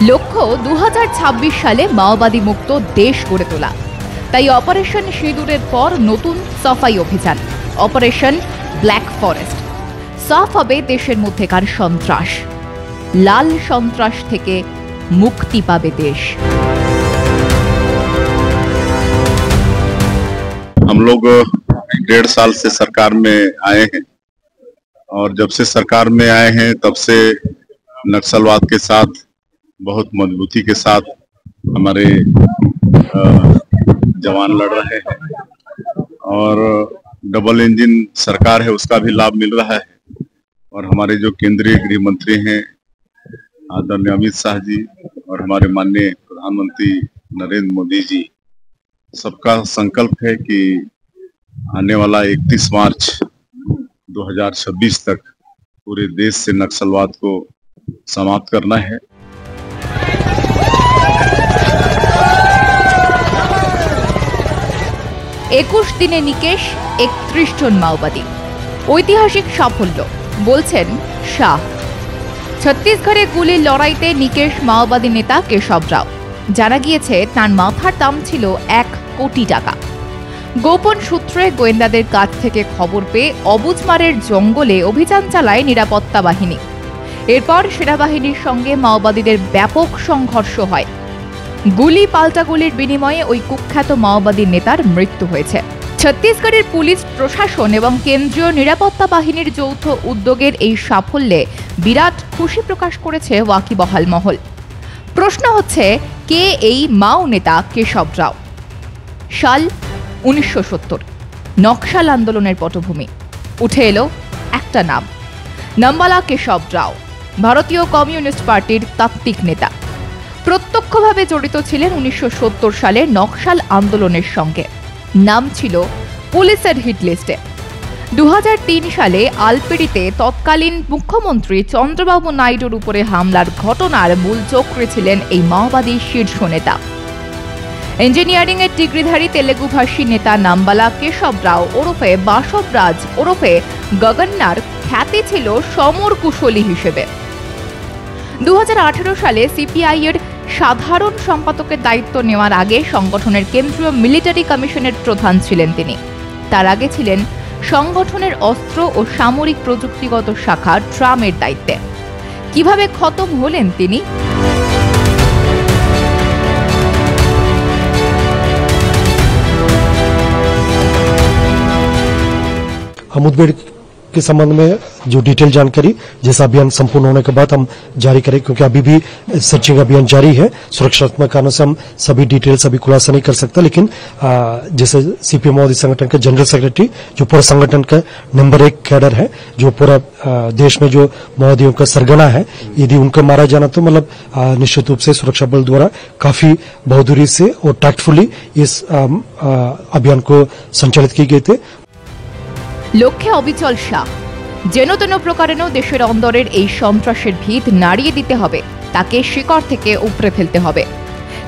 লক্ষ্য 2026 সালে মাওবাদী মুক্ত দেশ গড়ে তোলা। তাই অপারেশন সিঁদুরের পর নতুন সাফাই অভিযান অপারেশন ব্ল্যাক ফরেস্ট। সাফ হবে দেশের মধ্যেকার সন্ত্রাস, লাল সন্ত্রাস থেকে মুক্তি পাবে देश। हम लोग 1.5 साल से सरकार में आए हैं और जब से सरकार में आए हैं तब से नक्सलवाद के साथ बहुत मजबूती के साथ हमारे जवान लड़ रहे हैं और डबल इंजन सरकार है उसका भी लाभ मिल रहा है। और हमारे जो केंद्रीय गृह मंत्री हैं आदरणीय अमित शाह जी और हमारे माननीय प्रधानमंत्री नरेंद्र मोदी जी, सबका संकल्प है कि आने वाला 31 मार्च 2026 तक पूरे देश से नक्सलवाद को समाप्त करना है। 21 দিনে নিকেশ 31 জন মাওবাদী, ঐতিহাসিক সাফল্য বলছেন শাহ। ছত্তিশগড়ে গুলির লড়াইতে নিকেশ মাওবাদী নেতা কেশব রাও। জানা গিয়েছে তার মাথার দাম ছিল 1 কোটি টাকা। গোপন সূত্রে গোয়েন্দাদের কাছ থেকে খবর পেয়ে অবুজমারের জঙ্গলে অভিযান চালায় নিরাপত্তা বাহিনী। এরপর সেনাবাহিনীর সঙ্গে মাওবাদীদের ব্যাপক সংঘর্ষ হয়। গুলি পাল্টা গুলির বিনিময়ে ওই কুখ্যাত মাওবাদী নেতার মৃত্যু হয়েছে। ছত্তিশগড়ের পুলিশ প্রশাসন এবং কেন্দ্রীয় নিরাপত্তা বাহিনীর যৌথ উদ্যোগের এই সাফল্যে বিরাট খুশি প্রকাশ করেছে ওয়াকিবহাল মহল। প্রশ্ন হচ্ছে, কে এই মাও নেতা কেশব রাও? সাল 1970, নকশাল আন্দোলনের পটভূমি। উঠে এলো একটা নাম, নাম্বালা কেশব রাও, ভারতীয় কমিউনিস্ট পার্টির তাত্ত্বিক নেতা। প্রত্যক্ষভাবে জড়িত ছিলেন 1970 সালের নকশাল আন্দোলনের সঙ্গে। নাম ছিল পুলিশের হিট লিস্টে। 2003 সালে আলপেড়িতে তৎকালীন মুখ্যমন্ত্রী চন্দ্রবাবু নাইডুর উপরে হামলার ঘটনার মূল চক্রে ছিলেন এই মাওবাদী শীর্ষ নেতা। ইঞ্জিনিয়ারিং এর ডিগ্রিধারী তেলেগুভাষী নেতা নাম্বালা কেশব রাও ওরফে বাসবরাজ ওরফে গগন্নার খ্যাতি ছিল সমর কুশলী হিসেবে। 2018 সালে সিপিআই এর সাধারণ সম্পাদকের দায়িত্ব নেওয়ার আগে সংগঠনের কেন্দ্রীয় মিলিটারি কমিশনের প্রধান ছিলেন তিনি। তার আগে ছিলেন সংগঠনের অস্ত্র ও সামরিক প্রযুক্তিগত শাখা ট্রামের দায়িত্বে। কিভাবে খতম হলেন তিনি? मुठभेड़ के संबंध में जो डिटेल जानकारी जैसा अभियान संपूर्ण होने के बाद हम जारी करें, क्योंकि अभी भी सर्चिंग अभियान जारी है। सुरक्षात्मक कारणों से हम सभी डिटेल्स अभी खुलासा नहीं कर सकता, लेकिन जैसे सीपीएम माओवादी संगठन के जनरल सेक्रेटरी जो पूरा संगठन का नंबर 1 कैडर है, जो पूरा देश में जो माओवादियों का सरगना है, यदि उनको मारा जाना तो मतलब निश्चित रूप से सुरक्षा बल द्वारा काफी बहादुरी से और टैक्टफुली इस अभियान को संचालित किए गए थे। লক্ষ্যে অবিচল শাহ। যেন তেন প্রকারেণ দেশের অন্দরের এই সন্ত্রাসের ভিত নাড়িয়ে দিতে হবে, তাকে শিকড় থেকে উপড়ে ফেলতে হবে।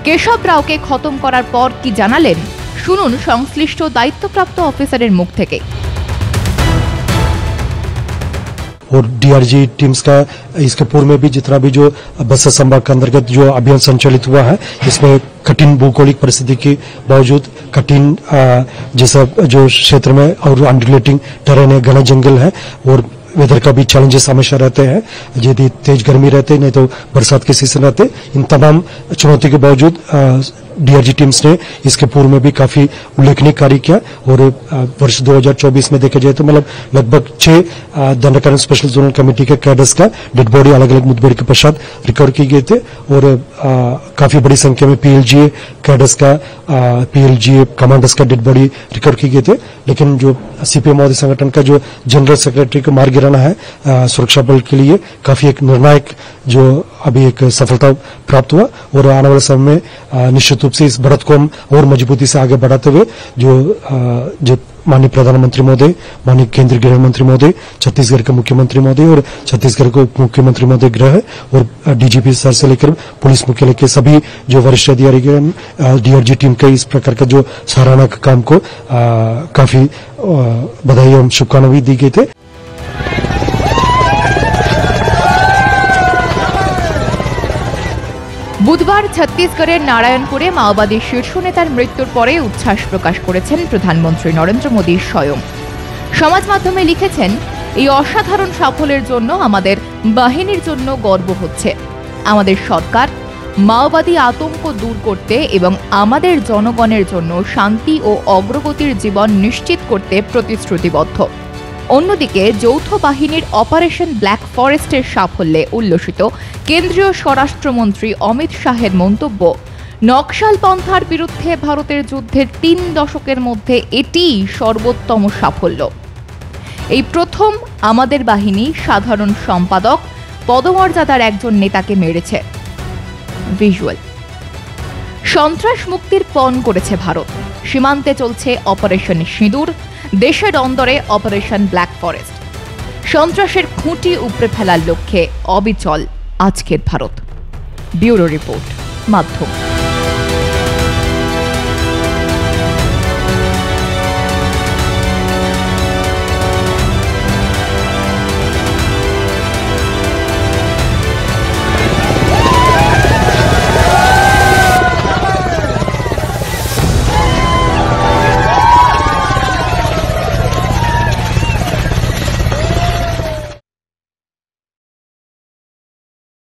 কেশব রাওকে খতম করার পর কি জানালেন, শুনুন সংশ্লিষ্ট দায়িত্বপ্রাপ্ত অফিসারের মুখ থেকে। और डीआरजी टीम्स का इसके पूर्व में भी जितना भी जो बस्तर संभाग के अंतर्गत जो अभियान संचालित हुआ है, इसमें कठिन भौगोलिक परिस्थिति के बावजूद कठिन जैसा जो क्षेत्र में और अनरिलेटिंग टेरेन है, घना जंगल है और वेदर का भी चैलेंजेस हमेशा रहते हैं। यदि तेज गर्मी रहते नहीं तो बरसात के सीजन रहते, इन तमाम चुनौती के बावजूद डीआरजी टीम्स ने इसके पूर्व में भी काफी उल्लेखनीय कार्य किया। और वर्ष 2024 में देखा जाए तो मतलब लगभग 6 दंडकारण स्पेशल जोनल कमेटी के कैडर्स का डेड बॉडी अलग अलग मुठभेड़ के पश्चात रिकवर किए गए थे। और काफी बड़ी संख्या में पीएलजीए कैडर्स का पीएलजीए कमांडर्स का डेड बॉडी रिकवर किए गए थे। लेकिन जो सीपीएम माओवादी संगठन का जो जनरल सेक्रेटरी को मार गिराना है सुरक्षा बल के लिए काफी एक निर्णायक जो अभी एक सफलता प्राप्त हुआ। और आने वाले समय में निश्चित रूप से इस बढ़त को हम और मजबूती से आगे बढ़ाते हुए जो माननीय प्रधानमंत्री महोदय, माननीय केंद्रीय गृह मंत्री महोदय, छत्तीसगढ़ के मुख्यमंत्री महोदय और छत्तीसगढ़ के उप मुख्यमंत्री महोदय गृह और डीजीपी सर से लेकर पुलिस मुख्यालय के सभी जो वरिष्ठ अधिकारी डीआरजी टीम के इस प्रकार का जो सराहना का काम को काफी बधाई एवं शुभकामनाएं दी गई थे। বুধবার ছত্তিশগড়ের নারায়ণপুরে মাওবাদী শীর্ষ নেতার মৃত্যুর পরে উচ্ছ্বাস প্রকাশ করেছেন প্রধানমন্ত্রী নরেন্দ্র মোদী স্বয়ং। সমাজ মাধ্যমে লিখেছেন, এই অসাধারণ সাফল্যের জন্য আমাদের বাহিনীর জন্য গর্ব হচ্ছে। আমাদের সরকার মাওবাদী আতঙ্ক দূর করতে এবং আমাদের জনগণের জন্য শান্তি ও অগ্রগতির জীবন নিশ্চিত করতে প্রতিশ্রুতিবদ্ধ। অন্যদিকে যৌথ বাহিনীর অপারেশন ব্ল্যাক ফরেস্টের সাফল্যে উল্লসিত কেন্দ্রীয় স্বরাষ্ট্রমন্ত্রী অমিত শাহের মন্তব্য, নকশাল পন্থার বিরুদ্ধে ভারতের যুদ্ধের 3 দশকের মধ্যে এটিই সর্বোত্তম সাফল্য। এই প্রথম আমাদের বাহিনী সাধারণ সম্পাদক পদমর্যাদার একজন নেতাকে মেরেছে। ভিজুয়াল। সন্ত্রাস মুক্তির পণ করেছে ভারত। সীমান্তে চলছে অপারেশন সিঁদুর, দেশের অন্দরে অপারেশন ব্ল্যাক ফরেস্ট। সন্ত্রাসের খুঁটি উপড়ে ফেলার লক্ষ্যে অবিচল আজকের ভারত। ব্যুরো রিপোর্ট, মাধ্যম।